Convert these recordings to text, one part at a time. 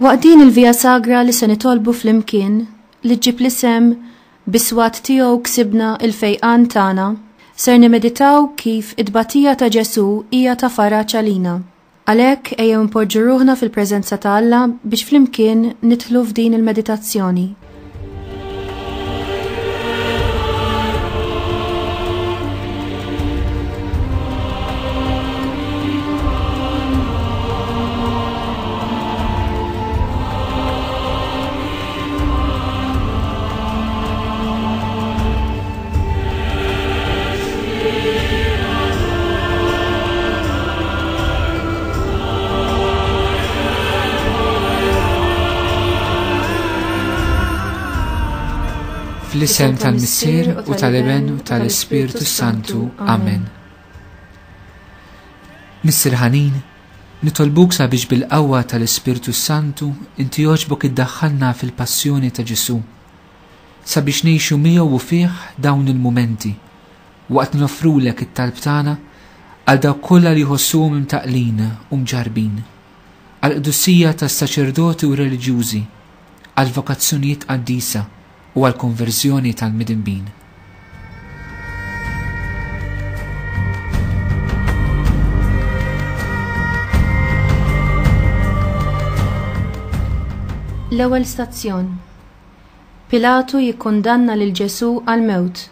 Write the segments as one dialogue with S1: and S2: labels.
S1: Waqt din il-via sagra li se nitolbu fl-imkien li ġġib l-isem biswat tiegħu ksibna il-fejqan tagħna, ser nimeditaw kif id-batija ta' Ġesu hija ta' faraġġ għalina. Għalhekk ejjew npoġġu ruħna fil-preżenza ta' Alla biex flimkien nidħlu f'din il-meditazzjoni.
S2: Fl-isem tal-Missier u tal-Eben u tal-Ispiritu Santu. Amen. Missier ħanin, nitolbuk sabiex bil-qawwa tal-Ispiritu Santu inti jogħġbok iddaħħalna fil-passjoni ta' Ġesu, sabiex ngħixu miegħu u fih dawn il-mumenti, waqt nofrulek it-talb tagħna għal dawk kollha li jħossuhom imtaqlin u mġarbin, għal qdussija tas-saċerdoti u reliġjużi, għal vokazzjonijiet qaddisa u għal-konverżjoni tal-midinbin.
S1: L-ewwel stazzjon. Pilatu jikkundanna lil Ġesu għal-mewt.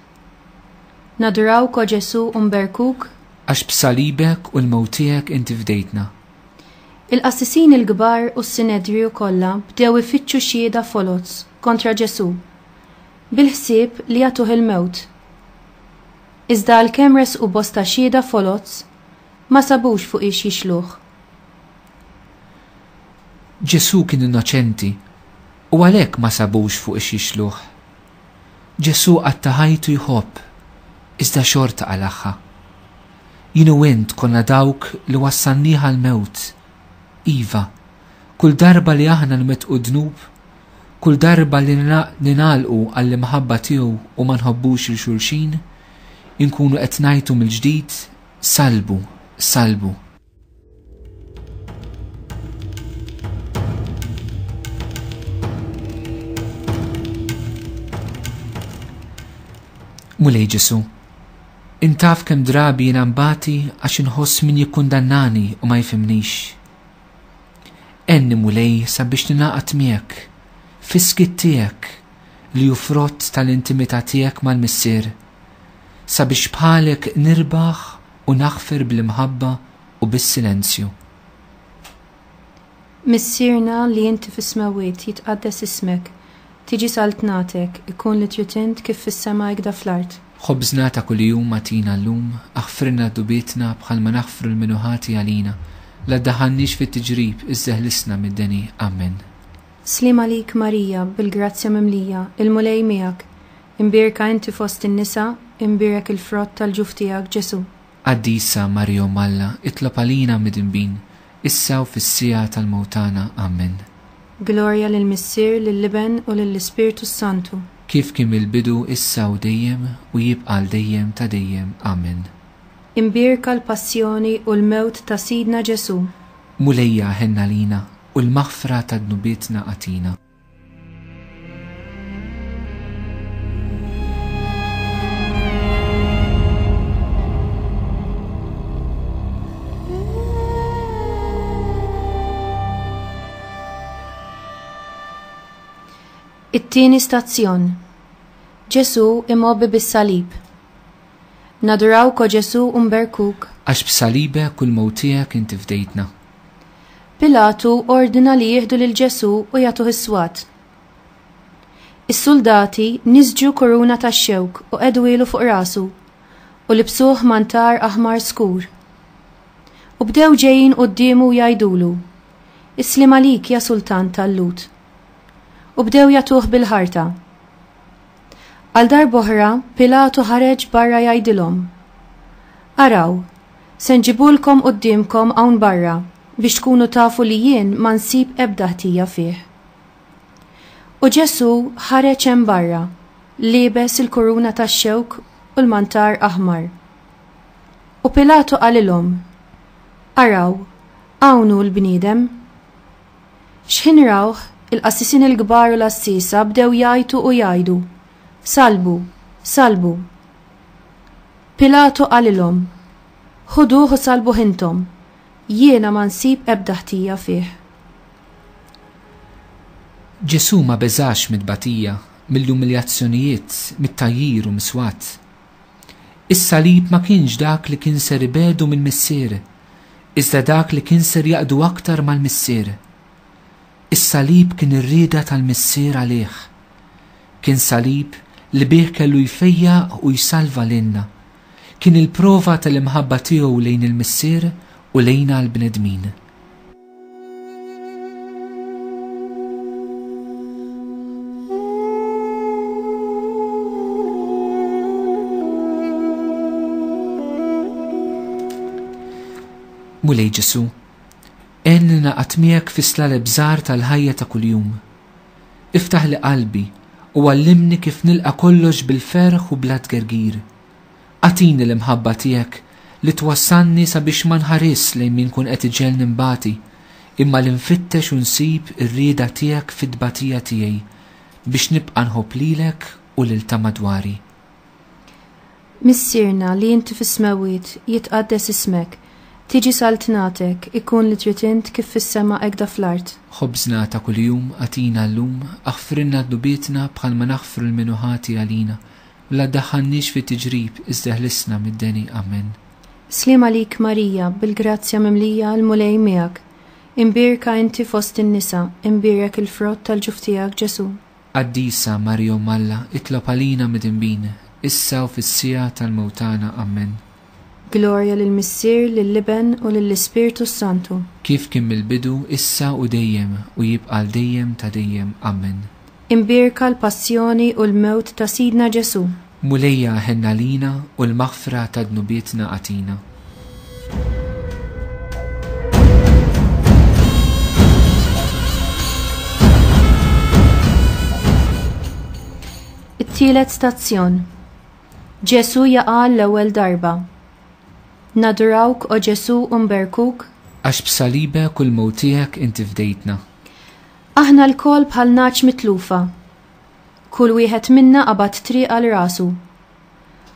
S1: Naduraw ko Ġesu umberkuk
S2: għax b'salibek u l-mewt tiegħek inti fdejtna.
S1: Il-qassisin il-kbar u s-Sinedriju kollha bdew ifittxu xhieda foloz kontra Ġesu bil-ħsieb li jagħtuh il-mewt. Iżda għalkemm resqu bosta xhieda foloz ma sabux fuq ix jixluh.
S2: Ġesu kien innoċenti u għalhekk ma sabux fuq ix jixluh. Ġesu qatta ħajtu jħobb iżda xorta qalaħħa. Jien u int konna dawk li wassalniha l-mewt. Iva, kull darba li aħna nmetqu dnub, kull darba li ninalqu għall-imħabba tiegħu u ma nħobbux il-xulxin, inkunu qed ngħidu mill-ġdid salbu, salbu. Mulej Ġesu, intaf kemm drabi jiena mbagħti għax inħoss min jikkundannani u ma jfhimnix. Enni mulej sabiex ninaqat miegħek fiskit tiegħek li hu frott tal-intimità tiegħek mal-Missier, sabiex bħalek nirbaħ u naħfer bl-imħabba u bis-silenzju.
S1: Missierna li inti fis-smawiet jitqaddes ismek, tiġi saltnatek, ikun li tritint kif fis-sema jgda fl-art.
S2: Ħobżna ta' kuljum agħtina llum, aħfirna dubietna bħalma naħfru l-minuħati għalina, la ddaħħalniex fit-tiġrib iżżeħlisna mid-deni. Amen.
S1: Slim għalik Marija, bil-grazzja mimlija, il-mulej miegħek, imbirka inti fost in-nisa, imbirek il-frott tal-ġuf tiegħek Ġesu.
S2: Qaddisa Marija Malla, itlob għalina midinbin, issa u fis-sija tal-mewtana. Amen.
S1: Glorja lill-Missier, lill-Iben u lill-Ispiritu Santu.
S2: Kif kien il-bidu issa u dejjem u jibqa' dejjem ta' dejjem. Amen.
S1: Imbirka l-passjoni u l-mewt ta' Sidna Ġesu.
S2: Mulejja ħenna lina u l-maħfra ta' dnubietna għatina.
S1: It-tieni stazzjon. Ġesu imobbi bis-salib. Naduraw ko Ġesu umberkuk
S2: għax b'salibek u l-mewt tiegħek inti fdejtna.
S1: Pilatu ordina li jieħdu lil Ġesu u jagħtuh is-swat. Is-soldati niżġu koruna tax-xewk u qedu ilu fuq rasu u libsuh mantar aħmar skur. U bdew ġejjin qudiemu jgħidulu: Islim għalik ja Sultan tal-Lut. U bdew jagħtuh bil-ħarta. Għal darb'oħra Pilatu ħareġ barra jgħidilhom: Araw, se nġibulkom qudiemkom hawn barra biex tkunu tafu li jien ma nsib ebda ħtija fih. U Ġesu ħareġ hemm barra, liebes il-kuruna tax-xewk u l-mantar aħmar. U Pilatu qalilhom: Araw, hawn hu l-bniedem. X'ħin rawh il-qassisin il-kbar u l-assisa bdew jajtu u jajdu: Salbu, salbu. Pilatu qalilhom: Ħuduh u salbu intom, jiena ma nsib ebda ħtija fih.
S2: Ġesu ma beżax mid-batija, mill-umiljazzjonijiet, mit-tajjir u miswat. Is-salib ma kienx dak li kien ser ibedu mill-missier, iżda dak li kien ser jaqdu aktar mal-missier. Is-salib kien ir-rieda tal-missier għalih. Kien salib li bih kellu jfejjaq u jsalva lilna. Kien il-prova tal-imħabba tiegħu lejn il-missier u lejna l-bnedmin. Mulej Ġesu, enni naqat miegħek fi slal bżar tal-ħajja ta' kuljum. Iftaħ li qalbi u għallimni kif nilqa kollox bil-ferħ u bla tgergir. Għatini l-imħabba tiegħek li twassanni sabiex ma nħares lejn min kun qed iġelni mbagħti, imma li nfittex u nsib ir-rieda tiegħek fid-tbatija tiegħi biex nibqa' nħobb lilek u lil ta' madwari.
S1: Missierna li inti fis-smawiet jitqaddes ismek, tiġi saltnatek, ikun li trid int kif fis-sema hekk fl-art.
S2: Ħobżna ta' kuljum għatina llum, aħfrinna d-dubietna bħalma naħfru l-minuħati għalina, u la ddaħħalniex fi tiġrib iżda ħlisna mid-deni. Amen.
S1: Slima lik Marija, bil-grazzja mimlija l-mulej miegħek, imbirka inti fost in-nisa, imbirek il-frott tal-ġuf tiegħek Ġesu.
S2: Qaddisa Marja Malla, itlob għalina mid-imbin, issa u fis-sija tal-mewtana. Amen.
S1: Glorja lill-Missier, lill-Liben u lill-Ispirtu Santu.
S2: Kif kien mill-bidu, issa u dejjem, u jibqa' dejjem ta' dejjem. Amen.
S1: Imbirka l-passjoni u l-mewt ta' Sidna Ġesu.
S2: Mulejja ħenna lina u l-maħfra ta' dnubietna għatina.
S1: It-tielet stazzjon. Ġesu jaqa' l-ewwel darba. Nadurawk o Ġesu umberkuk,
S2: għax b'salibek u l-mowtijek inti fdejtna.
S1: Aħna l-kol bħal naċ mitlufa, kull wieħed minna qabad triq għal rasu,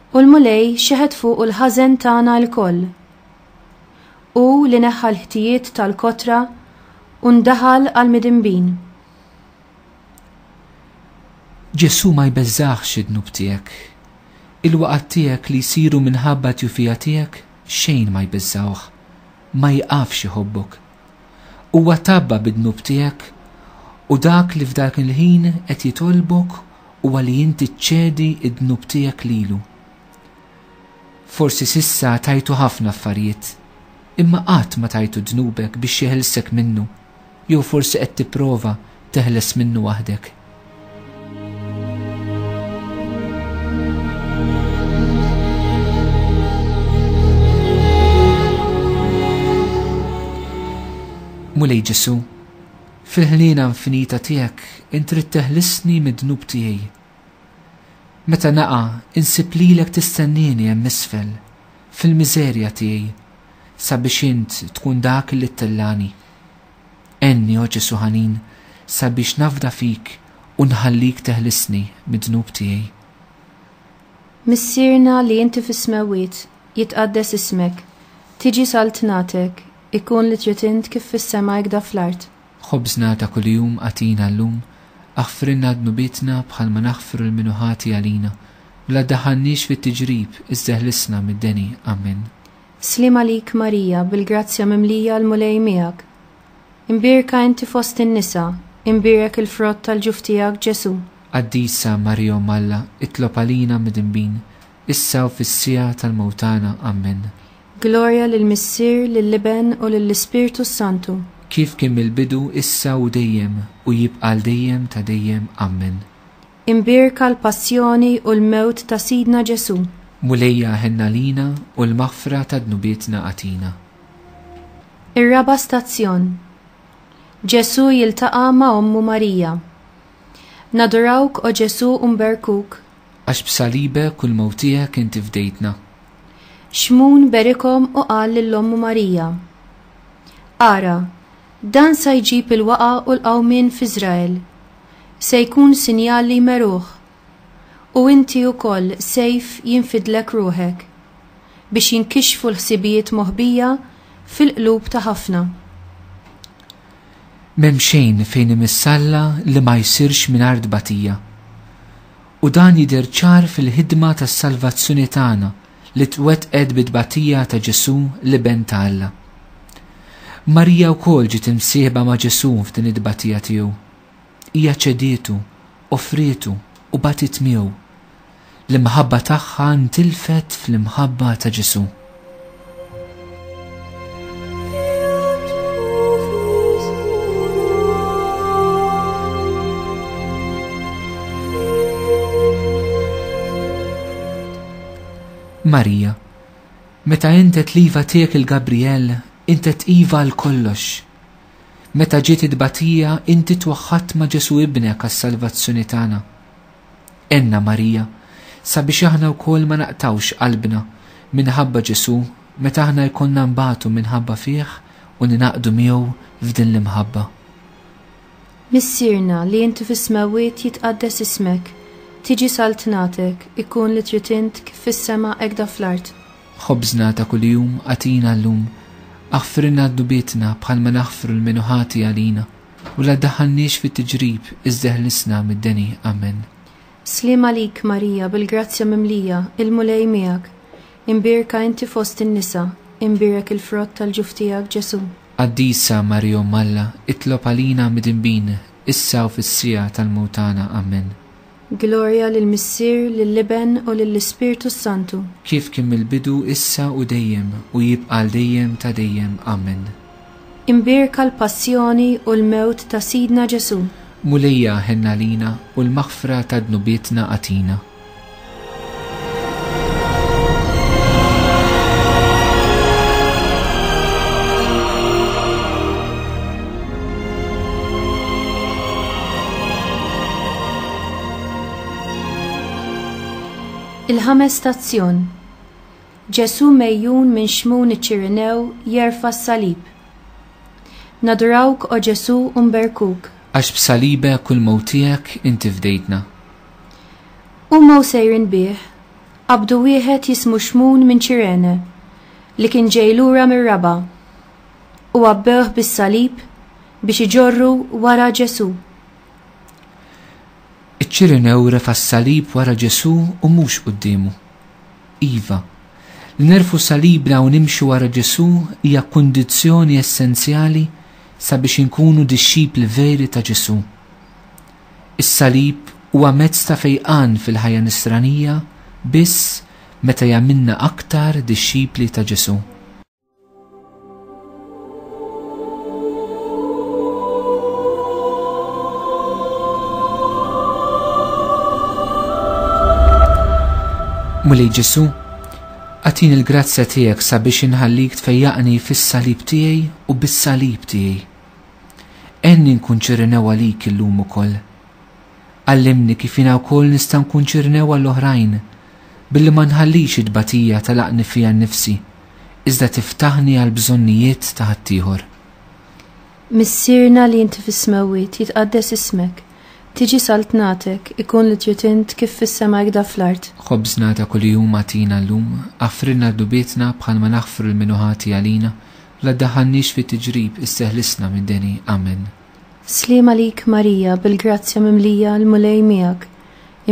S1: u l-mulej xeħed fuq l-ħażen tagħna l-koll, u li neħħa l-ħtijiet tal-kotra u ndaħal għal midimbin.
S2: Ġesu ma jbeżżaħx id-dnub tiegħek, il-waqgħat tiegħek li jsiru minħabba tjufija tiegħek xejn ma jbeżżawh, ma jqafx iħobbok. Huwa tabba bid-dnub tiegħek u dak li f'dak il-ħin qed jitolbok huwa li inti ċċedi id-dnub tiegħek lilu. Forsi sissa tajtu ħafna affarijiet, imma qatt ma tajtu dnubek biex jeħelsek minnu, jew forsi qed tipprova teħles minnu waħdek. Mulej Ġesu, fil-ħnina infinita tiegħek int trid teħlisni mid-dnub tiegħi. Meta naqa' insib lilek tistennini hemm isfel, fil-miżerja tiegħi, sabiex int tkun dak li ttellani. Enni o Ġesu ħanin sabiex nafda fik u nħallik teħlisni mid-dnub tiegħi.
S1: Missierna li inti fis-smawiet, jitqaddes ismek, tiġi saltnatek, ikun li trid int kif fis-sema hekk fl-art.
S2: Ħobżna ta' kuljum għatina llum, aħfrinna d-nubietna bħalma naħfru l-minuħati għalina, u la ddaħħalniex fit-tiġrib iżda ħlisna mid-deni. Amen.
S1: Slima lik Marija, bil-grazzja mimlija l-mulej miegħek. Imbirka inti fost in-nisa, imbirek il-frott tal-ġuf tiegħek Ġesu.
S2: Qaddisa Marja Malla, itlob għalina mid-imbin, issa u fis-sija tal-mewtana. Amen.
S1: Glorja lill-Missier, lill-Liben u lill-Ispirtu Santu.
S2: Kif kien mill-bidu, issa u dejjem, u jibqa' dejjem ta' dejjem. Amen.
S1: Imbirka l-passjoni u l-mewt ta' Sidna Ġesu.
S2: Mulejja ħenna lina u l-maħfra ta' dnubietna għatina.
S1: Ir-raba stazzjon. Ġesu jiltaqa' ma' Ommu Marija. Nadurawk o Ġesu umberkuk,
S2: għax b'salibek u l-mowtijek inti fdejtna.
S1: Xmun berikom u qal lill-Ommu Marija. Ara, Dan se jġib il-waqa u l-qawmien f'Iżrael. Se jkun sinjali meruħ. U inti wkoll sejf jinfidlek ruħek biex jinkixfu l-ħsibijiet moħbija fil-qlub ta' ħafna.
S2: M'hemm xejn fejn imissalla li ma jsirx mingħajr tbatija. U dan jidher ċar fil-ħidma tas-salvazzjoni tagħna li twettqed bit-tbatija ta' Ġesu li ben ta' Alla. Marija wkoll ġiet imsieħba ma' Ġesu f'din it-tbatija tiegħu. Hija ċedietu, offrietu u batit miegħu. L-imħabba tagħha ntilfet fl-imħabba ta' Ġesu. Marija, meta inti tliva tiegħek il-Gabriel, inti tqiva l-kollox. Meta ġiet it-tbatija, inti twaħħadt ma' Ġesu ibnek għas-salvazzjoni tagħna. Enna Marija, sabiex aħna wkoll ma naqtawx qalbna minħabba Ġesu meta aħna jkollna nbagħtu minħabba fih u ninaqdu miegħu f'din l-imħabba.
S1: Missierna li inti fis-smawiet jitqaddes ismek, tiġi saltnatek, ikun li trid int kif fis-sema hekk da fl-art.
S2: Ħobżna ta' kuljum għatina llum, aħfirna d-dubietna bħalma naħfru l-menuħati għalina u la ddaħħalniex fit-tiġrib iżdeħlisna mid-deni. Amen.
S1: Slim għalik Marija bil-grazzja mimlija, il-mulej miegħek, imbirka inti fost in-nisa, imbirek il-frott tal-ġuf tiegħek Ġesu.
S2: Qaddisa Marija Malla, itlob għalina mid-imbin, issa u fis-sija tal-mewtana. Amen.
S1: Gloria lill-Missier, lill-Liben u lill-Ispirtu Santu.
S2: Kif kien mill-bidu issa u dejjem u jibqa' dejjem ta' dejjem. Amen.
S1: Imbirka l-passjoni u l-mewt ta' Sidna Ġesu.
S2: Mulejja ħenna lina u l-maħfra ta' dnubietna għatina.
S1: Il-ħames stazzjon. Ġesu mejjun minn xmun iċ-Ċirinew jerfa' s-salib. Nadurawk o Ġesu u nberkuk.
S2: Għax b'salibek kull mowtijek inti fdejtna.
S1: U maw sejrin bih, qabdu wieħed jismu xmun minn Ċirene li kien ġejlura mir-raba u għabbewh bis-salib biex iġorru wara Ġesu.
S2: Iċ-Ċirinew refa' s-salib wara Ġesu u mhux qudiemu. Iva, li nerfu salibna u nimxu wara Ġesu hija kundizzjoni essenzjali sabiex inkunu dixxipli veri ta' Ġesu. Is-salib huwa mezz ta' fejqan fil-ħajja nisranija biss meta jagħmilna aktar dixxipli ta' Ġesu. Mulej Ġesu, għatin il-grazzja tiegħek sabiex inħallik tfejjaqni fis-salib tiegħi u bis-salib tiegħi. Enni nkun ċirinew għalik illum ukoll. Allimni kif jiena wkoll nista' nkun ċirinew għall-oħrajn billi ma nħallix id-tbatija talaqni fija nnifsi, iżda tiftaħni għal bżonnijiet ta' ħaddieħor.
S1: Missierna li inti fis-smawiet jitqaddes ismek. Tiġi saltnatek, ikun li trid int kif fis-sema hekk fl-art.
S2: Ħobżna ta' kuljum għatina llum, aħfrilna d-dubietna bħalma naħfru l-menuħati għalina, la ddaħħalniex fit-tiġrib isteħlisna mid-deni. Amen.
S1: Slim għalik Marija bil-grazzja mimlija l-mulej miegħek,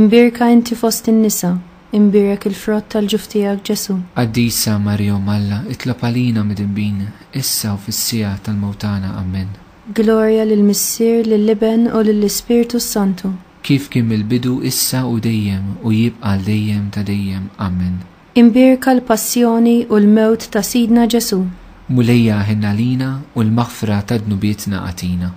S1: imbirka inti fost in-nisa, imbirek il-frott tal-ġuf tiegħek Ġesu.
S2: Qaddisa Marija Malla, itlob għalina mid-imbin, issa u fis-sija tal-mewtana. Amen.
S1: Gloria lill-Missier, lill-Liben u lill-Ispirtu Santu.
S2: Kif kien mill-bidu issa u dejjem u jibqa' dejjem ta' dejjem. Amen.
S1: Imbirka l-passjoni u l-mewt ta' Sidna Ġesu.
S2: Mulejja ħenna lina u l-maħfra ta' dnubietna għatina.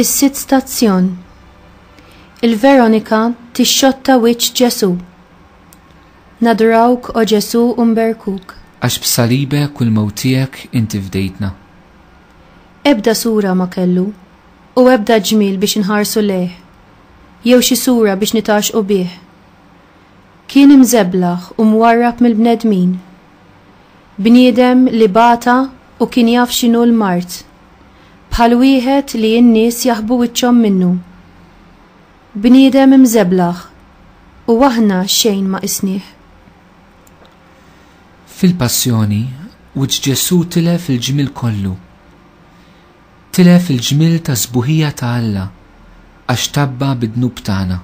S1: Is-sitt stazzjon. Il-Veronika tixxotta wiċċ Ġesu. Nadurawk o Ġesu u nberkuk.
S2: għax b'salibek u l-mewt tiegħek inti fdejtna.
S1: Ebda sura ma kellu u ebda ġmil biex inħarsu lejh, jew xi sura biex nitaxqu bih. Kien imżeblaħ u mwarrab mill-bnedmin. Bniedem li bata u kien jaf x'inhu l-mart, bħal wieħed li n-nies jaħbu wiċċhom minnu. Bniedem imżeblaħ u aħna xejn ma qisnieh.
S2: Fil-passjoni, wiċċ Ġesu tilef il-ġmil kollu. Tilef il-ġmil ta' sbuħija ta' Alla għax tabba bid-dnub tagħna.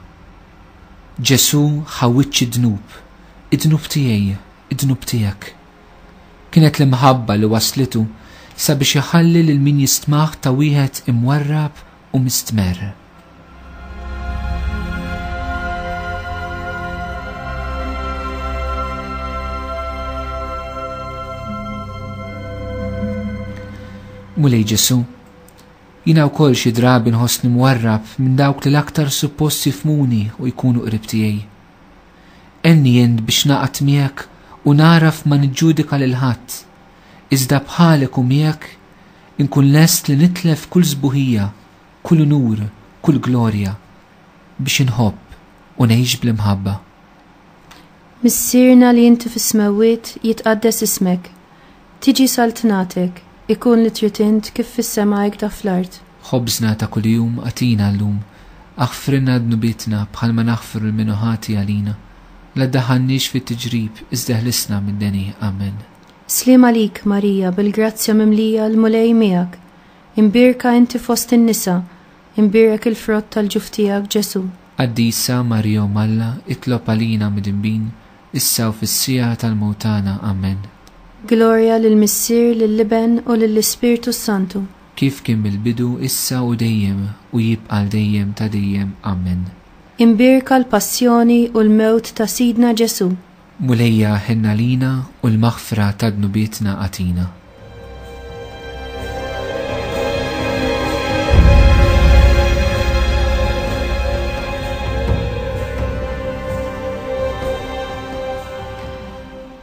S2: Ġesu ħawwiċċ id-dnub tiegħi, id-dnub tiegħek. Kienet l-imħabba li waslitu sabiex iħalli lil min jistmaħ ta' wieħed imwarrab u mistmer. Mulej Ġesu, jina wkoll xi drabi nħossni mwarrab minn dawk li l-aktar suppost jifmuni u jkunu qrib tiegħi. Enni jend biex naqat miegħek u naraf ma niġġudika lil ħadd, iżda bħalek u miegħek inkun lest li nitlef kull sbuħija, kull nur, kull glorja biex inħobb u ngħix bl-imħabba.
S1: Missierna li inti fis-smewwiet jitqaddes ismek, tiġi saltnatek, ikun li trid int kif fis-semgħa ta' fl-art.
S2: Ħobżna ta' kuljum atina llum, aħfrinna dnubitna bħalma naħfru l-minuħati għalina. La ddaħħalniex fit-tiġrib iżda ħlisna mid-deni. Amen.
S1: Slim għalik, Marija, bil-grazzja mimlija l-mulej miegħek. Imbirka inti fost in-nisa, imbirek il-frott tal-ġuf tiegħek Ġesu.
S2: Qaddisa Marija Malla, itlob għalina mid-imbin, issa u fis-sija tal-mewtana. Amen.
S1: Gloria lill-Missier, lill-Liben u lill-Ispirtu Santu.
S2: Kif kien mill-bidu issa u dejjem u jibqa' dejjem ta' dejjem. Amen.
S1: Imbirka l-passjoni u l-mewt ta' Sidna Ġesu.
S2: Mulejja ħenna lina u l-maħfra ta' dnubietna għatina.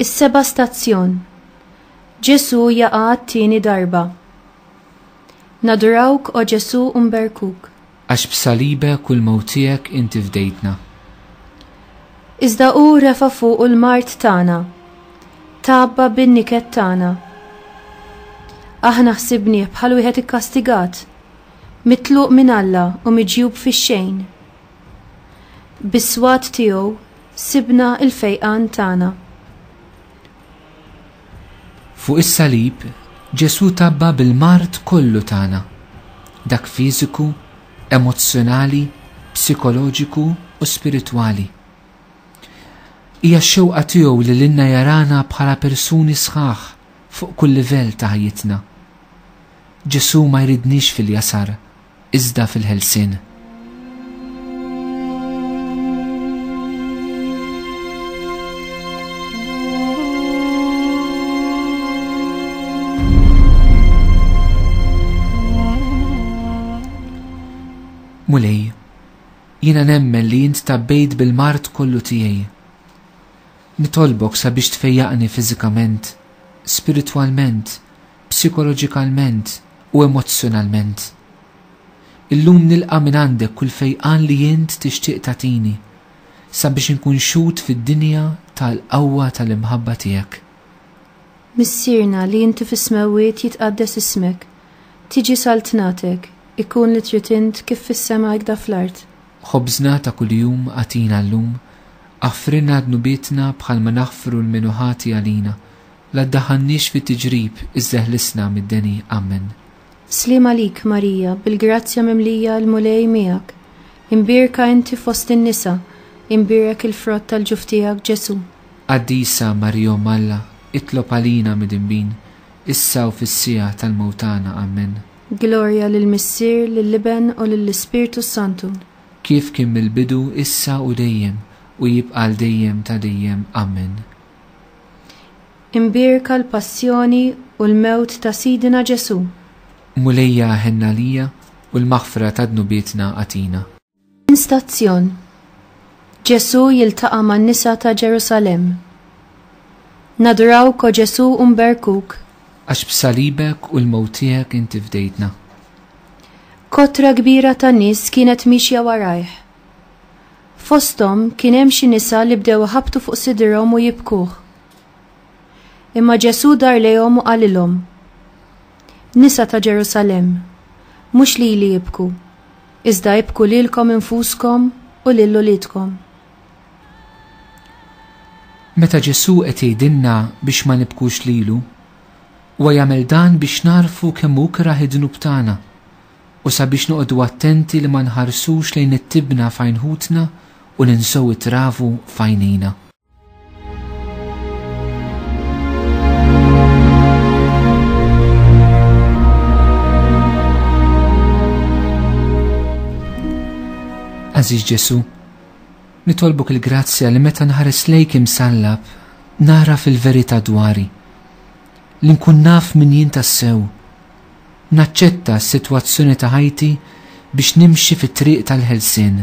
S1: Is-seba' stazzjon. Ġesu jaqa' t-tieni darba. Nadurawk o Ġesu umberkuk.
S2: Għax b'salibek u l-mewt tiegħek inti fdejtna.
S1: Iżda hu refa' fuq il-mart tagħna, tabba bin-niket tagħna. Aħna ħsibnieh bħal wieħed ikkastigat, mitluq minn Alla u miġjub fix-xejn. Bis-swat tiegħu sibna il-fejqan tagħna.
S2: Fuq is-salib, Ġesu tabba bil-mart kollu tagħna, dak fiżiku, emozzjonali, psikoloġiku u spiritwali. Hija x-xewqa tiegħu li lilna jarana bħala persuni sħaħ fuq kull livell ta' ħajjitna. Ġesu ma jridniex fil-jasar, iżda fil-ħelsien. Mulej, jiena nemmen li jint tabbejt bil-mart kollu tiegħi. Nitolbok sabiex tfejjaqni fiżikament, spiritwalment, psikoloġikalment u emozzjonalment. Illum nilqa' minn għandek kull fejqan li jint tixtieq tagħtini sabiex inkun xut fid-dinja tal-qawwa tal-imħabba tiegħek.
S1: Missierna li inti fis-smewwiet jitqaddes ismek, tiġi saltnatek, ikun li trid int kif fis-sema da fl-art.
S2: Ħobżna ta' kuljum għatina llum, aħfrinna dnubietna bħalma naħfru l-minuħati għalina, la ddaħħalniex fit-tiġrib iżda ħlisna mid-deni. Amen.
S1: Slim għalik, Marija, bil-grazzja mimlija l-mulej miegħek. Imbirka inti fost in-nisa, imbirek il-frott tal-ġuf tiegħek Ġesu.
S2: Qaddisa Marija Malla, itlob għalina mid-imbin, issa u fis-sija tal-mewtana. Amen.
S1: Gloria lill-Missier, lill-Liben u lill-Ispirtu Santu.
S2: Kif kien mill-bidu issa u dejjem u jibqa' dejjem ta' dejjem. Amen.
S1: Imbirka l-passjoni u l-mewt ta' Sidina Ġesu.
S2: Mulejja ħenna lija u l-maħfra ta' dnubietna għatina.
S1: Stazzjon. Ġesu jiltaqa' man-nisa ta' Ġerusalem. Nadurawk o Ġesu u nberkuk.
S2: Għax b'salibek u l-mewt tiegħek inti fdejtna.
S1: Kotra kbira ta' nies kienet mixja warajh. Fosthom kien hemm xi nisa li bdew ħabtu fuq sidrhom u jibkuh. Imma Ġesu dar lejhom u qalilhom: Nisa ta' Ġerusalem, mhux lili jibku, iżda jibku lilkom infuskom u lil ulidkom.
S2: Meta Ġesu qed jgħidilna biex ma nibkux lilu, huwa jagħmel dan biex narfu kemm hu kra id-dnub tagħna u sabiex noqogħdu attenti li ma nħarsux lejn it-tibna f'għajnħutna u ninsew it-travu f'għajnejna. Għażiż Ġesu, nitolbuk il-grazzja li meta nħares lejk imsallab nara fil-verità dwari, li nkun naf min jien tassew, naċċetta s-sitwazzjoni ta' ħajti biex nimxi fit-triq tal-ħelsien.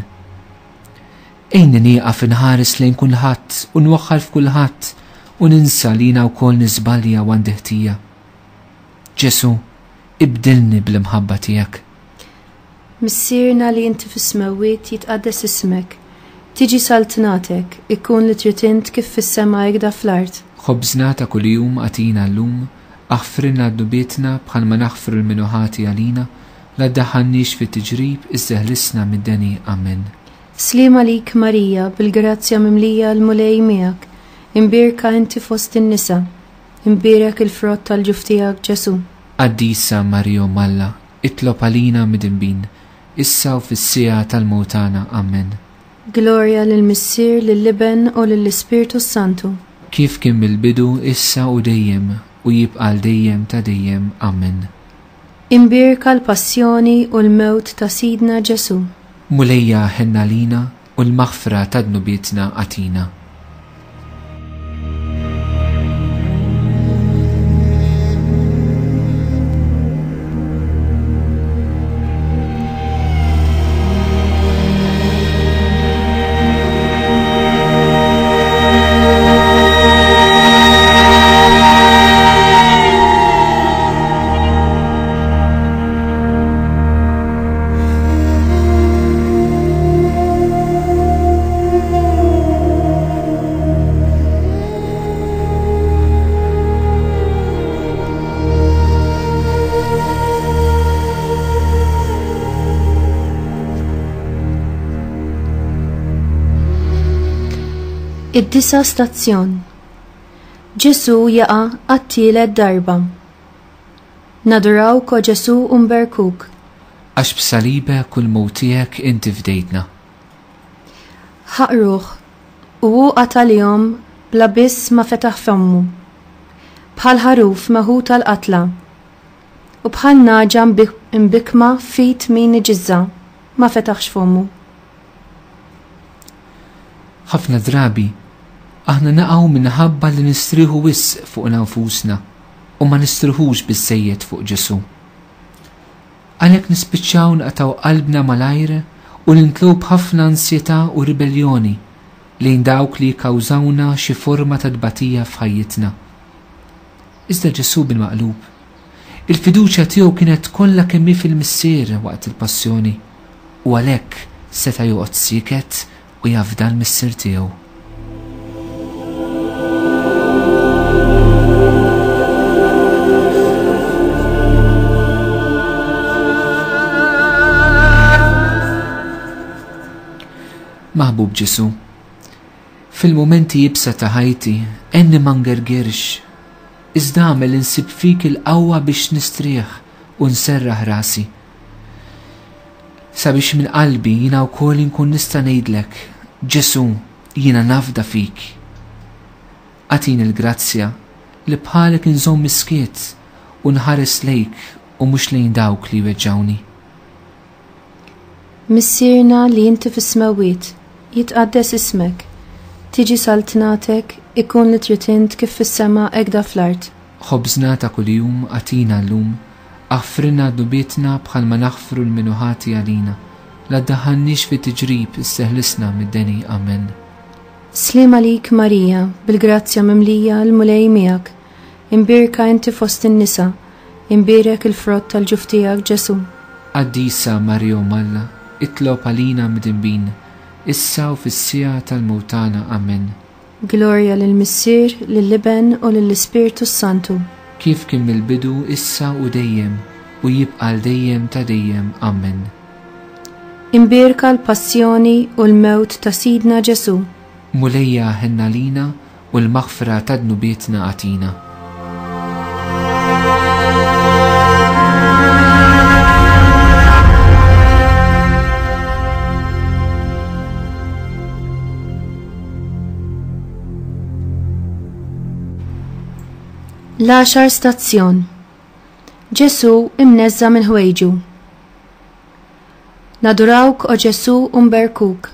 S2: Ejni nieqaf inħares lejn kulħadd u nwaħħal f'kulħadd u ninsa li jiena wkoll niżbalja u għandi ħtija. Ġesu, ibdilni bl-imħabba tiegħek.
S1: Missierna li inti fis-smewwiet jitqaddes ismek, tiġi saltnatek, ikun li trid int kif fis-sema jgda fl-art.
S2: Ħobżna ta' kuljum għatina llum, aħfrilna d-dubietna bħal ma naħfru l-minuħati għalina, la ddaħħalniex fit-tiġrib iżda ħlisna mid-deni. Amen.
S1: Slima lik Marija, bil-grazzja mimlija l-mulej miegħek, imbirka inti fost in-nisa, imbirek il-frott tal-ġuf tiegħek Ġesu.
S2: Qaddisa Marija Malla, itlob għalina mid-inbin, issa u fis-sija tal-mewtana. Amen.
S1: Glorja lill-Missier, lill-Liben u lill-Ispirtu Santu.
S2: Kif kien mill-bidu, issa u dejjem, u jibqa' dejjem ta' dejjem. Amen.
S1: Imbirka l-passjoni u l-mewt ta' Sidna Ġesu.
S2: Mulejja ħenna lina u l-maħfra ta' dnubietna għatina.
S1: Id-disa stazzjon. Ġesu jaqa' għat-tielet darba. Nadurawk o Ġesu u nberkuk.
S2: Għax b'salibek u l-mewt tiegħek inti fdejtna.
S1: Ħaqruh u hu qatalihom bla biss ma fetaħ femmu, bħal ħaruf meħud tal-qatla u bħal naġa imbikma fit min iġizza ma fetaħx fommu.
S2: Ħafna drabi aħna naqgħu minħabba li nistrieħu wisq fuq nfusna u ma nistrieħux biżżejjed fuq Ġesu. Għalhekk nispiċċaw nqatgħu qalbna malajr u nintlew b'ħafna ansjetà u ribelljoni lejn dawk li jikkawżawna xi forma ta' tbatija f'ħajjitna. Iżda Ġesu bil-maqlub, il-fiduċja tiegħu kienet kollha kemm hi fil-Missier waqt il-Passjoni u għalhekk seta' joqgħod sieket u jafda l-Missier tiegħu. Maħbub Ġesu, fil-momenti jibsa ta' ħajti enni ma ngergerx, iżda għamel insib fik il-qawwa biex nistrieħ u nserraħ rasi. Sabiex minn qalbi jiena wkoll inkun nista' ngħidlek, Ġesu, jiena nafda fik. Għatini l-grazzja li bħalek inżomm miskiet u nħares lejk u mhux lejn dawk li weġġawni.
S1: Missierna li inti fis-smewwiet, jitqaddes ismek, tiġi saltnatek, ikun li trid int kif fis-sema hekk fl-art.
S2: Ħobżna ta' kuljum għatina llum, aħfrilna d-dubietna bħal ma naħfru l-minuħati għalina, la ddaħħalniex fit-tiġrib isseħlisna mid-deni. Amen.
S1: Slima lik Marija, bil-grazzja mimlija l-mulej miegħek, imbirka inti fost in-nisa, imbirek il-frott tal-ġuf tiegħek Ġesu.
S2: Qaddisa Marija Malla, itlob għalina midinbin, issa u fis-sija tal-mewtana. Amen.
S1: Glorja lill-Missier, lill-Iben u lill-Ispirtu Santu.
S2: Kif kien mill-bidu issa u dejjem u jibqa' dejjem ta' dejjem. Amen.
S1: Imbirka l-passjoni u l-mewt ta' Sidna Ġesu.
S2: Mulejja ħenna lina u l-maghfira ta' dnubietna għatina.
S1: L-10 stazzjon. Ġesu imneżza minn ħwejġu. Nadurawk o Ġesu umberkuk.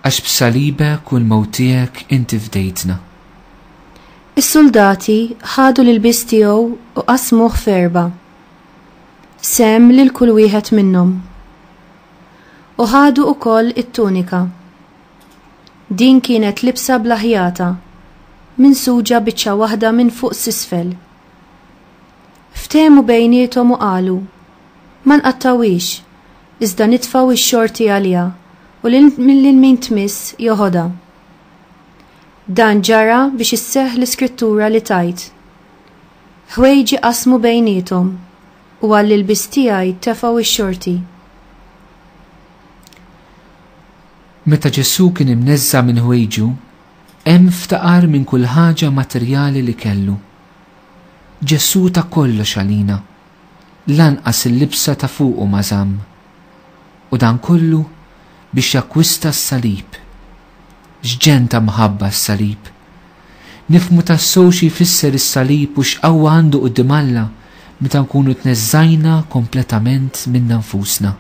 S2: Għax b'salibek u l-mewtiek inti fdejtna.
S1: Is-soldati ħadu l-ilbis tiegħu u qasmuh f'erba'. Sem lil kull wieħed minnhom. U ħadu wkoll it-tunika. Din kienet libsa blaħjata, minsuġa biċċa waħda minn fuq s'isfel. Ftehmu bejniethom u qalu: ma nqattawix, iżda nitfgħu x-xorti għaliha u min tmiss joħodha. Dan ġara biex isseħħ l-iskrittura li tajt: ħwejġi qasmu bejniethom u għall-ilbis tiegħi tefgħu x-xorti.
S2: Meta Ġesu kien imneżza minn ħwejġu, hemm ftaqar minn kull ħaġa materjali li kellu. Ġesu ta' kollox għalina, lanqas il-libsa ta' fuqu ma żamm. U dan kollu biex jakkwista s-salib. X'ġenta mħabba s-salib. Nifmu tassew xi jfisser is-salib u x'qawwa għandu quddiem Alla meta nkunu tneżżajna kompletament minn nfusna.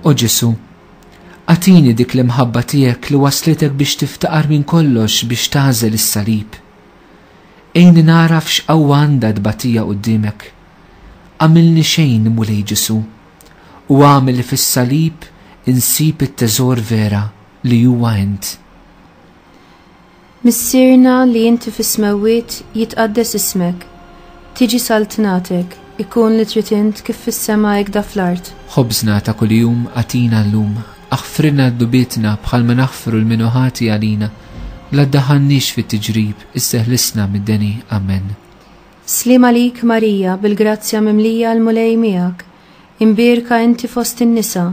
S2: O Ġesu, għatini dik l-imħabba tiegħek li waslitek biex tiftaqar minn kollox biex tażel is-salib. Ejni naraf x'qawwa għandha tbatija qudiemek. Għamilni xejn mulej Ġesu u għamil li fis-salib insib it-teżor vera li huwa int.
S1: Missierna li inti fis-smewwiet jitqaddes ismek, tiġi saltnatek, ikun li trid int kif fis-sema hekk fl-art.
S2: Ħobżna ta' kuljum għatina llum, aħfrinna d-dubietna bħalma naħfru l-minuħati għalina, la ddaħannix fit-tiġrib, isseħlisna mid-deni. Amen.
S1: Slima lik Marija, bil-grazzja mimlija l-mulej miegħek, imbirka inti fost in-nisa,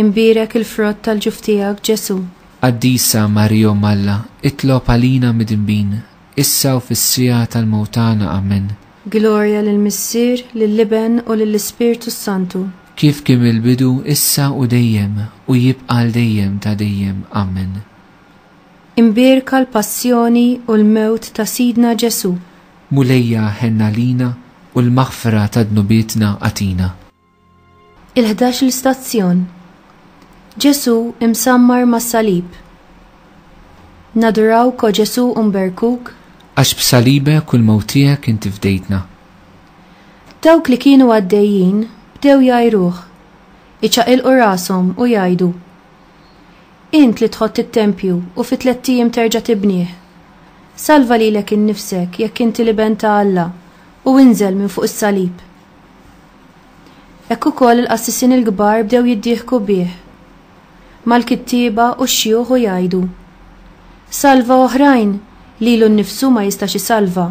S1: imbirek il-frott tal-ġuf tiegħek Ġesu.
S2: Qaddisa Marija Malla, itlob għalina midinbin, issa u fis-sija tal-mewtana. Amen.
S1: Glorja lill-Missier, lill-Iben u lill-Ispirtu Santu.
S2: Kif kien il-bidu issa u dejjem u jibqa' dejjem ta' dejjem. Amen.
S1: Imbirka l-passjoni u l-mewt ta' Sidna Ġesu.
S2: Mulejja ħenna lina u l-maghfira ta' dnubietna għatina.
S1: Il-11 stazzjon. Ġesu imsammar mas-salib. Naduraw ko Ġesu umberkuk.
S2: Għax b'salibek u l-mewtiek inti fdejtna.
S1: Dawk li kienu għaddejjin bdew jajruh, iċaqilqu rashom u jgħidu: int li tħott it-tempju u fi 3 ijiem terġa' tibnieh. Salva lilek innifsek jekk inti l-Iben ta' Alla u inżel minn fuq is-salib. Hekk ukoll il-qassisin il-kbar bdew jiddieħku bih mal-kittieba u x-xjuħ u jgħidu: salva oħrajn lilu nnifsu ma jistax isalva.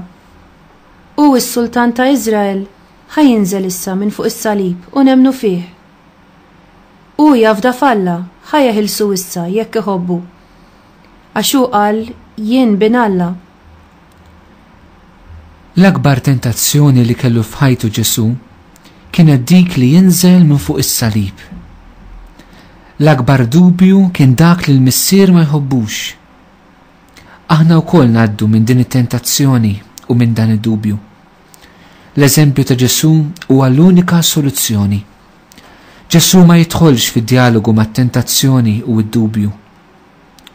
S1: U s-Sultan ta' Iżrael ħajinżel issa minn fuq is-salib u nemnu fih. U jafda falla ħajeħilsu issa jekk iħobbu. Għax hu qal jien bin Alla.
S2: L-akbar tentazzjoni li kellu f'ħajtu Ġesu kienet dik li jinżel minn fuq is-salib. L-akbar dubju kien dak li l-Missier ma jħobbux. Aħna wkoll ngħaddu minn din it-tentazzjoni u minn dan id-dubju. L-eżempju ta' Ġesu huwa l-unika soluzzjoni. Ġesu ma jidħolx fid-dialogu mat-tentazzjoni u d-dubju.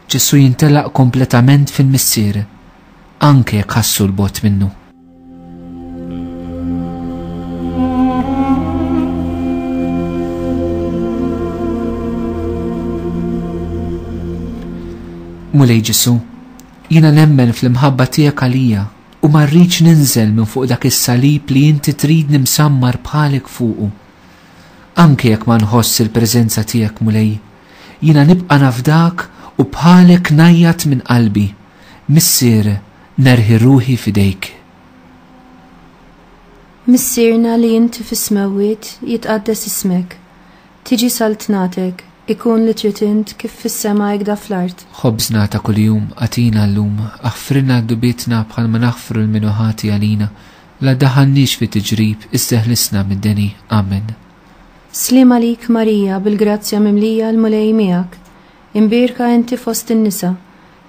S2: Ġesu jintelaq kompletament fil-Missier anke jekk ħassu l-bot minnu. Mulej Ġesu, jiena nemmen fl-imħabba tiegħek għalija u ma rridx ninżel minn fuq dak is-salib li inti trid nimsammar bħalek fuqu. Anke jekk ma nħoss il-preżenza tiegħek mulej, jiena nibqa' nafdak u bħalek najjat minn qalbi, missier nerħi ruħi fidejk.
S1: Missierna li inti fis-smawiet jitqaddes ismek, tiġi saltnatek, ikun li trid int kif fis-sema hekk fl-art.
S2: Ħobżna ta' kuljum għatina llum, aħfrilna d-dubietna bħal ma naħfru l-minuħati għalina, la daħannix fi tiġrib, isteħlisna mid-deni. Amen.
S1: Slim għalik Marija bil-grazzja mimlija l-mulej miegħek, imbirka inti fost in-nisa,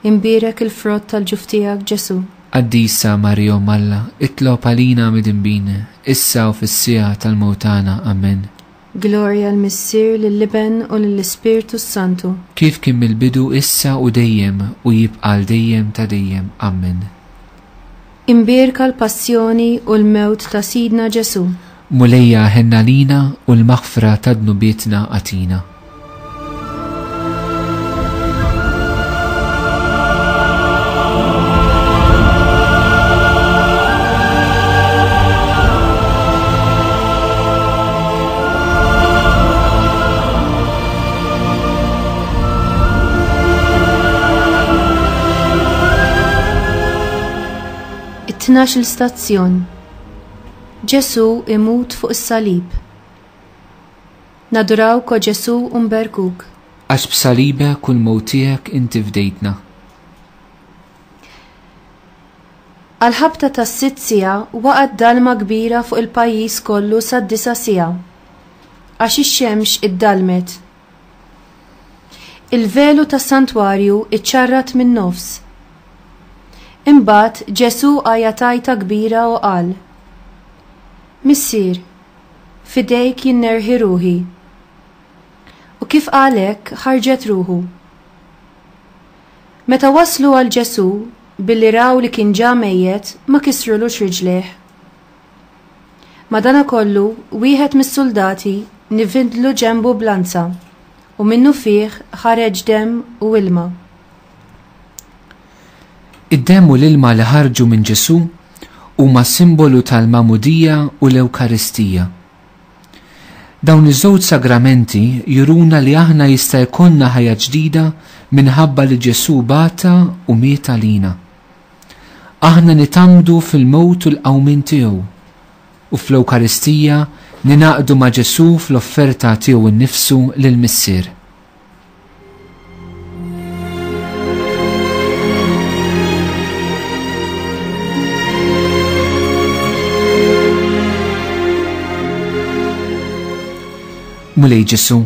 S1: imbirek il-frott tal-ġuf tiegħek Ġesu.
S2: Qaddisa Marija Malla, itlob għalina mid-imbin, issa u fis-sija tal-mewtana. Amen.
S1: Gloria l-Missier lill-Liben u lill-Ispirtu Santu.
S2: Kif kien mill-bidu issa u dejjem u jibqal dejjem ta' dejjem. Amen.
S1: Imbirka l-passjoni u l-mewt ta' Sidna Ġesu.
S2: Mulejja ħenna lina u l-maħfra ta' dnubietna għatina. It-tnax il-stazzjon. Ġesu imut fuq is-salib. Naduraw ko Ġesu umberkuk. Għax b'salibe kull mowtijek inti fdejtna.
S1: Għal-ħabta ta' 6 sija waqgħet dalma kbira fuq il-pajjiż kollu sa' 9 sija. Għax ix-xemx iddalmet. Il-velu tas-santwarju iċċarrat min-nofs. Imbagħad Ġesu għajatajta kbira u qal: Missier, fidejk jinnerħi ruħi. U kif qalek ħarġet ruħu. Meta waslu għal Ġesu billi raw li kien ġa mejjed ma kisrulux riġlejh. Madankollu wieħed mis-soldati nivindlu ġenbu blanza u minnu fih ħareġ demm u ilma.
S2: Id-demm u l-ilma li ħarġu minn Ġesu huma simbolu tal-Mamudija u l-Ewkaristija. Dawn iż-żewġ sagramenti juruna li aħna jista' jkollna ħajja ġdida minħabba li Ġesu bata u miet għalina. Aħna nitamdu fil-mewt u l-qawmin tiegħu u fl-Ewkaristija ninaqdu ma' Ġesu fl-offerta tiegħu nnifsu lill-Missier. Mulej Ġesu,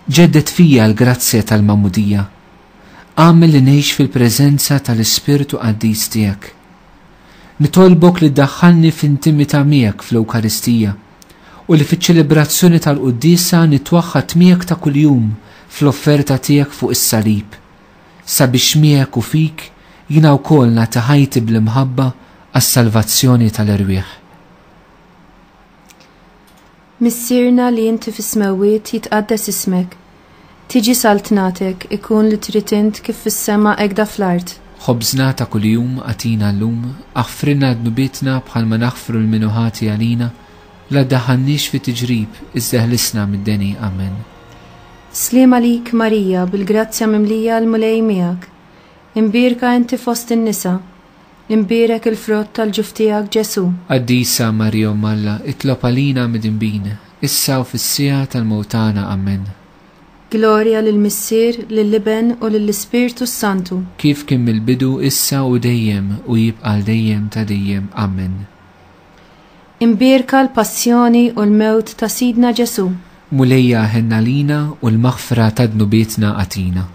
S2: ġeddet fija l-grazzja tal-Mamudija. Għamel li ngħix fil-preżenza tal-Ispirtu Qaddis tiegħek. Nitolbok li ddaħħalni f'intimità miegħek fl-Ewkaristija u li fiċ-ċelebrazzjoni tal-Qudiesa nitwaħħad miegħek ta' kuljum fl-offerta tiegħek fuq is-salib, sabiex miegħek u fik jiena wkoll nagħti ħajti bl-imħabba għas-salvazzjoni tal-irwieħ.
S1: Missierna li inti fis-smawiet jitqaddes ismek, tiġi saltnatek ikun li trid int kif fis-sema hekk fl-art.
S2: Ħobżna ta' kuljum għatina llum, aħfrilna d-nubietna bħalma naħfru l-minuħati għalina, la daħannix fi tiġrib, iżdeħlisna mid-deni. Amen.
S1: Slim għalik Marija bil-grazzja mimlija l-mulej miegħek, imbirka inti fost in-nisa, imbirek il-frott tal-ġuf tiegħek Ġesu.
S2: Qaddisa Marija Malla, itlob għalina mid-imbin, issa u fis-sija tal-mewtana. Amen.
S1: Gloria lill-Missier, lill-Liben u lill-Ispirtu Santu.
S2: Kif kien mill-bidu issa u dejjem u jibqal dejjem ta' dejjem. Amen.
S1: Imbirka l-passjoni u l-mewt ta' Sidna Ġesu.
S2: Mulejja ħenna lina u l-maħfra ta' dnubietna għatina.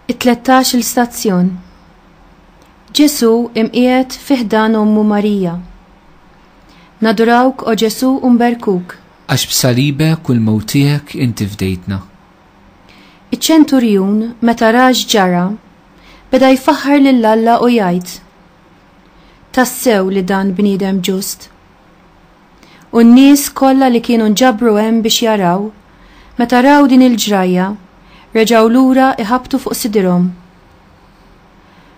S1: It-13 il-stazzjon. Ġesu imqiegħed fih dan Ommu Marija. Nadurawk o Ġesu u nberkuk.
S2: Għax b'salibek u l-mewt tiegħek inti fdejtna.
S1: Iċ-ċenturjun meta raġ ġara beda jfaħħar lill-Alla u jgħid: tassew li dan bniedem ġust. U n-nies kollha li kienu nġabru hemm biex jaraw, meta raw din il-ġrajja, reġgħu lura iħabtu fuq sidrhom.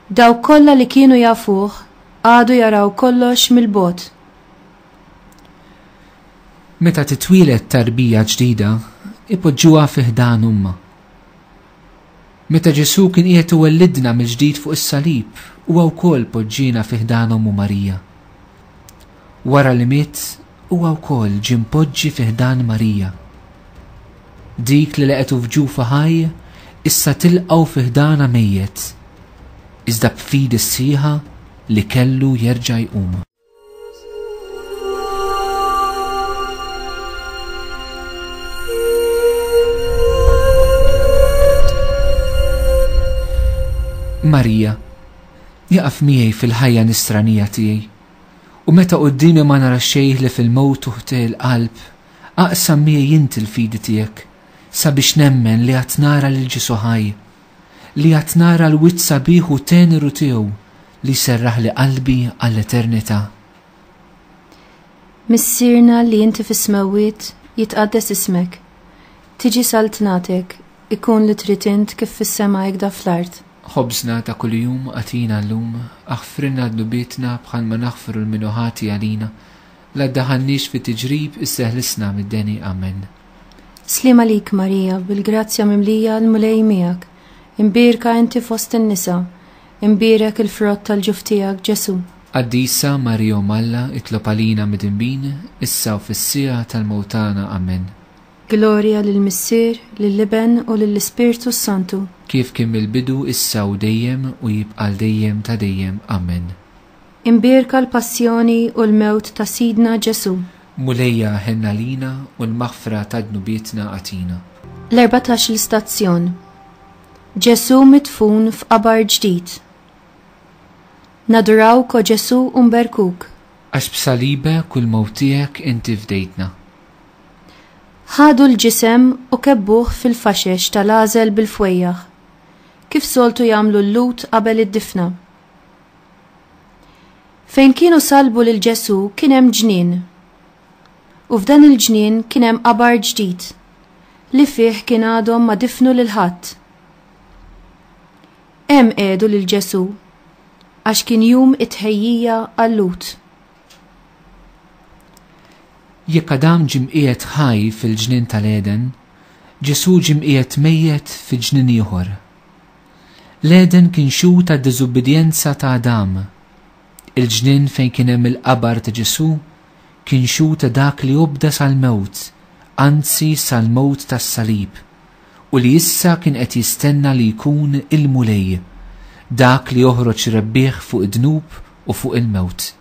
S1: Daw kollha li kienu jafuh għadu jaraw kollox mill-bogħod.
S2: Meta titwieled tarbija ġdida, ipoġġuha fi ħdan umma. Meta Ġesu kien qiegħed iwellidna mill-ġdid fuq is-salib, huwa wkoll poġġina fi ħdan Ommu Marija. Wara li miet, huwa wkoll ġie mpoġġi fi ħdan Marija. Dik li laqetu f'ġufa ħaj, issa tilqgħu fi ħdana mejjed, iżda b'fidi sħiħa li kellu jerġa' jqum. Marija jaqaf miegħi fil-ħajja nisranija tiegħi, u meta qudiemi ma nara xejn li fil-mewt tuħtih il-qalb, aqsam miegħi inti l-fidi tiegħek sabiex nemmen li qed nara lil Ġesu ħaj, li qed nara l-witt sabiħ u teneru tiegħu li serraħ li qalbi għall-eternità.
S1: Missierna li inti fis-smewwiet jitqaddes ismek, tiġi saltnatek, ikun li trid int kif fis-sema jekda fl-art.
S2: Ħobżna ta' kuljum għatina llum, aħfrinna d-dubietna bħal ma naħfru l-minuħati għalina, la ddaħannix fi tiġrib isseħlisna mid-deni. Amen.
S1: Slima lik Marija, bil-grazzja mimlija l-mulej miegħek, imbirka inti fost in-nisa, imbirek il-frott tal-ġuf tiegħek Ġesu.
S2: Qaddisa Marija Malla itlob għalina mid-inbin, issa u fis-sija tal-mewtana. Amen.
S1: Gloria lill-Missier, lill-Liben u lill-Ispirtu Santu.
S2: Kif kien mill-bidu issa u dejjem u jibqal dejjem ta' dejjem. Amen.
S1: Imbirka l-passjoni u l-mewt ta' Sidna Ġesu.
S2: Mulejja ħenna lina u l-maħfra ta' dnubietna għatina.
S1: L-14 l-istazzjon. Ġesu mitfun f'qabar ġdid. Nadurawk o Ġesu u nberkuk.
S2: Għax b'salibek u l-mewt tiegħek inti fdejtna.
S1: ħadu l-ġisem u kebbuh fil-faxex tal-għażel bil-fwejjaħ, kif soltu jagħmlu l-lut qabel id-difna. Fejn kienu salbu lil Ġesu kien hemm ġnien, u f'dan il-ġnien kien hemm qabar ġdid li fih kien għadhom ma difnu lil ħadd. Hemm qiegħdu lil Ġesu għax kien jum it-tħejjija għall-lut.
S2: Jekk Adam ġim qiegħed ħaj fil-ġnien tal-Eden, Ġesu ġim qiegħed mejjed fil-ġnien ieħor. L-Eden kien xu ta' diżubbidjenza ta' Adam. Il-ġnien fejn kien hemm il-qabar ta' Ġesu kien xu ta' dak li obda sal-mewt, anzi sal-mewt tas-salib, u li issa kien qed jistenna li jkun il-mulej, dak li joħroġ rebbieħ fuq id-dnub u fuq il-mewt.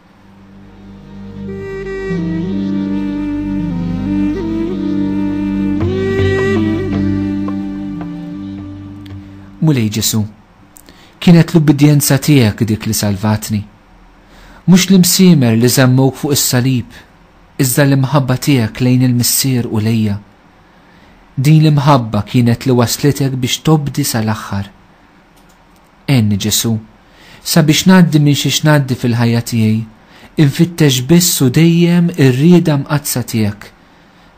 S2: Mulej Ġesu, kienet l-ubbidjenza tiegħek dik li salvatni. Mhux l-imsiemer li żemmuk fuq is-salib, iżda l-imħabba tiegħek lejn il-Missier u lejja. Din l-imħabba kienet li waslitek biex tobdi sal-aħħar. Enni Ġesu, sabiex ngħaddi minn xi ngħaddi fil-ħajja tiegħi, infittex biss u dejjem ir-rieda mqazza tiegħek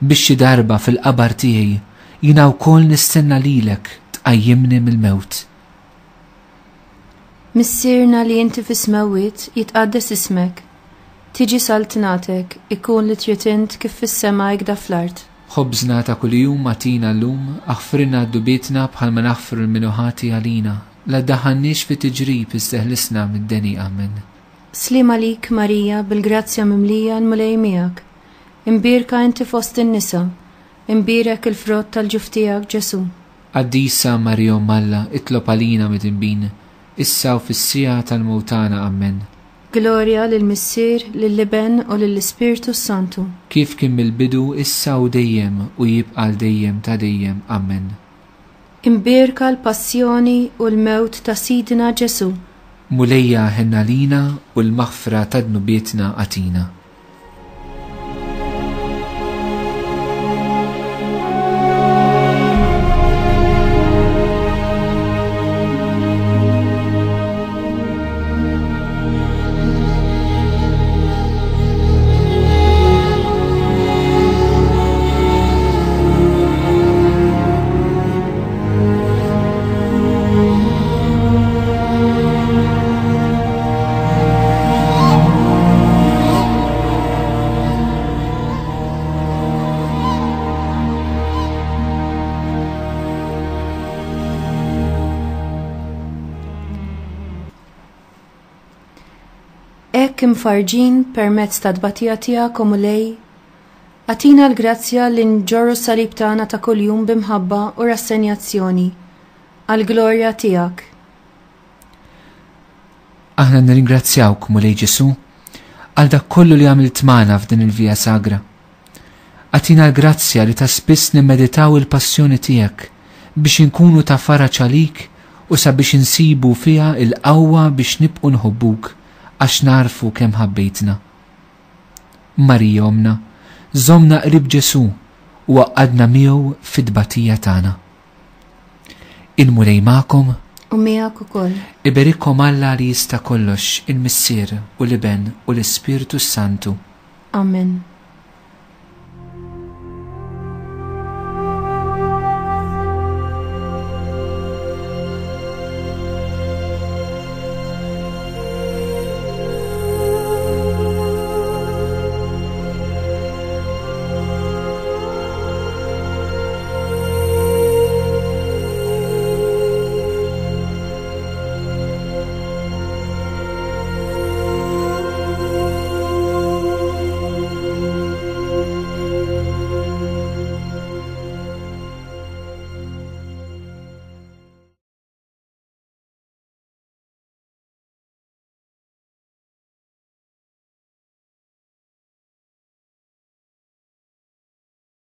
S2: biex xi darba fil-qabar tiegħi jiena wkoll nistenna lilek tqajjimni mill-mewt.
S1: Missierna li inti fis-smewwiet jitqaddes ismek, tiġi saltnatek, ikun li trid int kif fis-sema jekda fl-art.
S2: Ħobżna ta' kuljum għatina llum, aħfrinna d-dubietna bħal ma naħfru l-minuħati għalina, la ddaħħannix fi tiġrib isseħlisna mid-deni. Amen.
S1: Slima lik Marija, bil-grazzja mimlija l-mulej miegħek, imbirka inti fost in-nisa, imbirek il-frott tal-ġuf tiegħek Ġesu.
S2: Qaddisa Marija Malla itlob għalina mid-inbin, issa u fis-sija tal-mewtana. Amen.
S1: Gloria lill-Missier, lill-Liben u lill-Ispirtu Santu.
S2: Kif kien mill-bidu issa u dejjem u jibqal dejjem ta' dejjem. Amen.
S1: Imbirka l-passjoni u l-mewt ta' Sidna Ġesu.
S2: Mulejja ħenna lina u l-maħfra ta' dnubietna għatina.
S1: hekk imfarġin permezz ta' tbatija tiegħek Omulej, għatina l-grazzja li nġorru s-salib tagħna ta' kuljum b'imħabba u rassenjazzjoni għall-glorja tiegħek.
S2: Aħna nirringrazzjawk Mulej Ġesu għal dak kollu li għamilt magħna f'din il-vija sagra. Għatina l-grazzja li ta' spiss nimmeditaw il-passjoni tiegħek biex inkunu ta' faraġ għalik u sabiex insibu fiha il-qawwa biex nibqu nħobbuk għax narfu kemm ħabbejtna. Marija omna, żomna qrib Ġesu u għaqadna miegħu fid-tbatija tagħna. Il-Mulej magħkom
S1: U miegħek ukoll.
S2: Iberikom Alla li jista' kollox, il-Missier u l-Iben u l-Ispiritu Santu.
S1: Amen.